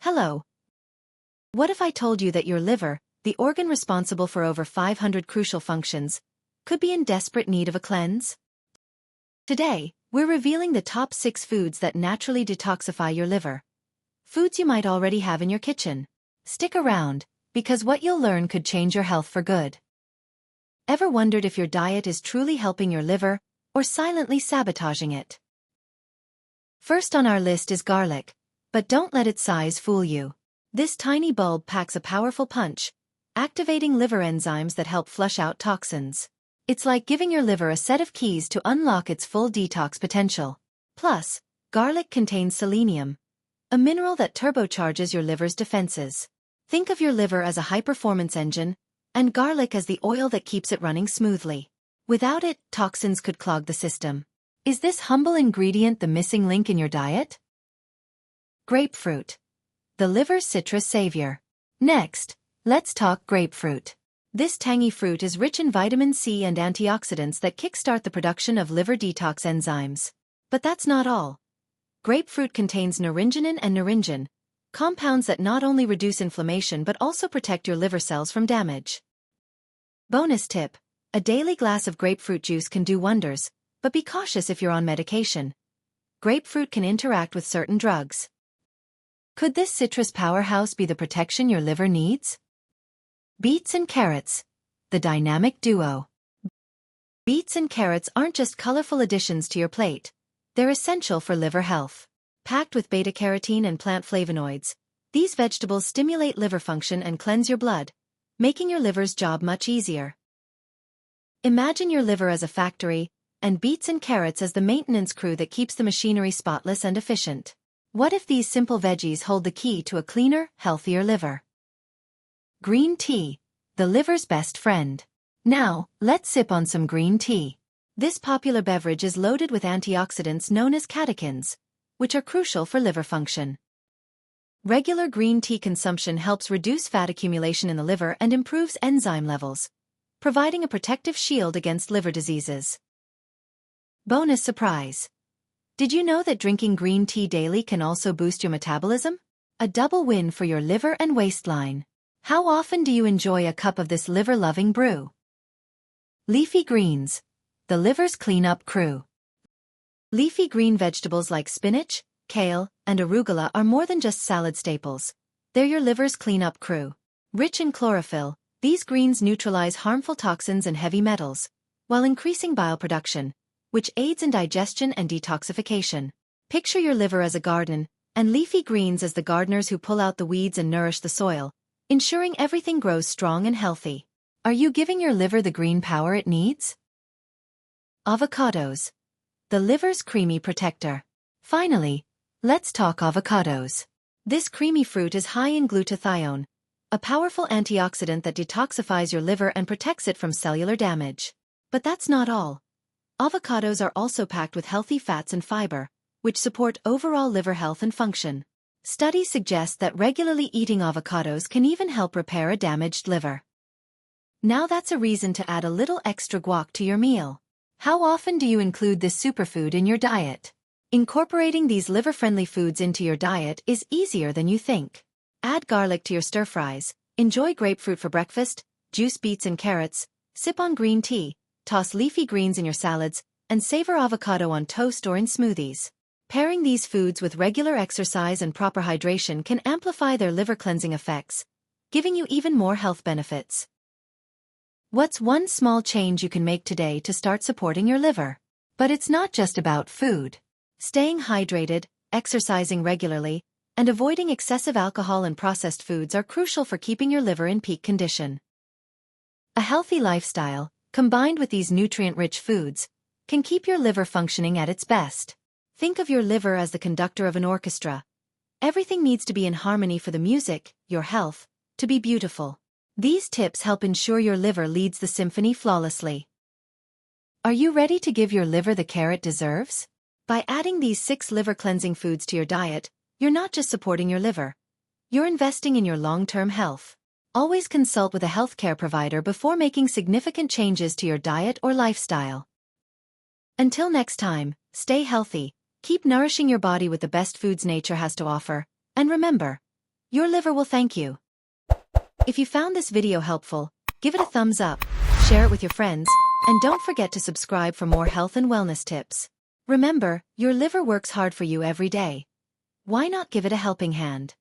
Hello. What if I told you that your liver, the organ responsible for over 500 crucial functions, could be in desperate need of a cleanse? Today, we're revealing the top 6 foods that naturally detoxify your liver. Foods you might already have in your kitchen. Stick around, because what you'll learn could change your health for good. Ever wondered if your diet is truly helping your liver, or silently sabotaging it? First on our list is garlic, but don't let its size fool you. This tiny bulb packs a powerful punch, activating liver enzymes that help flush out toxins. It's like giving your liver a set of keys to unlock its full detox potential. Plus, garlic contains selenium, a mineral that turbocharges your liver's defenses. Think of your liver as a high-performance engine, and garlic as the oil that keeps it running smoothly. Without it, toxins could clog the system. Is this humble ingredient the missing link in your diet? Grapefruit, the liver's citrus savior. Next, let's talk grapefruit. This tangy fruit is rich in vitamin C and antioxidants that kickstart the production of liver detox enzymes. But that's not all. Grapefruit contains naringenin and naringin, compounds that not only reduce inflammation but also protect your liver cells from damage. Bonus tip: a daily glass of grapefruit juice can do wonders, but be cautious if you're on medication. Grapefruit can interact with certain drugs. Could this citrus powerhouse be the protection your liver needs? Beets and carrots, the dynamic duo. Beets and carrots aren't just colorful additions to your plate, they're essential for liver health. Packed with beta-carotene and plant flavonoids, these vegetables stimulate liver function and cleanse your blood, making your liver's job much easier. Imagine your liver as a factory, and beets and carrots as the maintenance crew that keeps the machinery spotless and efficient. What if these simple veggies hold the key to a cleaner, healthier liver? Green tea, the liver's best friend. Now, let's sip on some green tea. This popular beverage is loaded with antioxidants known as catechins, which are crucial for liver function. Regular green tea consumption helps reduce fat accumulation in the liver and improves enzyme levels, providing a protective shield against liver diseases. Bonus surprise. Did you know that drinking green tea daily can also boost your metabolism? A double win for your liver and waistline. How often do you enjoy a cup of this liver-loving brew? Leafy greens, the liver's cleanup crew. Leafy green vegetables like spinach, kale, and arugula are more than just salad staples. They're your liver's cleanup crew. Rich in chlorophyll, these greens neutralize harmful toxins and heavy metals, while increasing bile production, which aids in digestion and detoxification. Picture your liver as a garden, and leafy greens as the gardeners who pull out the weeds and nourish the soil, ensuring everything grows strong and healthy. Are you giving your liver the green power it needs? Avocados, the liver's creamy protector. Finally, let's talk avocados. This creamy fruit is high in glutathione, a powerful antioxidant that detoxifies your liver and protects it from cellular damage. But that's not all. Avocados are also packed with healthy fats and fiber, which support overall liver health and function. Studies suggest that regularly eating avocados can even help repair a damaged liver. Now that's a reason to add a little extra guac to your meal. How often do you include this superfood in your diet? Incorporating these liver-friendly foods into your diet is easier than you think. Add garlic to your stir-fries, enjoy grapefruit for breakfast, juice beets and carrots, sip on green tea, toss leafy greens in your salads, and savor avocado on toast or in smoothies. Pairing these foods with regular exercise and proper hydration can amplify their liver-cleansing effects, giving you even more health benefits. What's one small change you can make today to start supporting your liver? But it's not just about food. Staying hydrated, exercising regularly, and avoiding excessive alcohol and processed foods are crucial for keeping your liver in peak condition. A healthy lifestyle, combined with these nutrient-rich foods, can keep your liver functioning at its best. Think of your liver as the conductor of an orchestra. Everything needs to be in harmony for the music, your health, to be beautiful. These tips help ensure your liver leads the symphony flawlessly. Are you ready to give your liver the care it deserves? By adding these 6 liver-cleansing foods to your diet, you're not just supporting your liver. You're investing in your long-term health. Always consult with a healthcare provider before making significant changes to your diet or lifestyle. Until next time, stay healthy, keep nourishing your body with the best foods nature has to offer, and remember, Your liver will thank you. If you found this video helpful, give it a thumbs up, share it with your friends, and don't forget to subscribe for more health and wellness tips. Remember, your liver works hard for you every day. Why not give it a helping hand?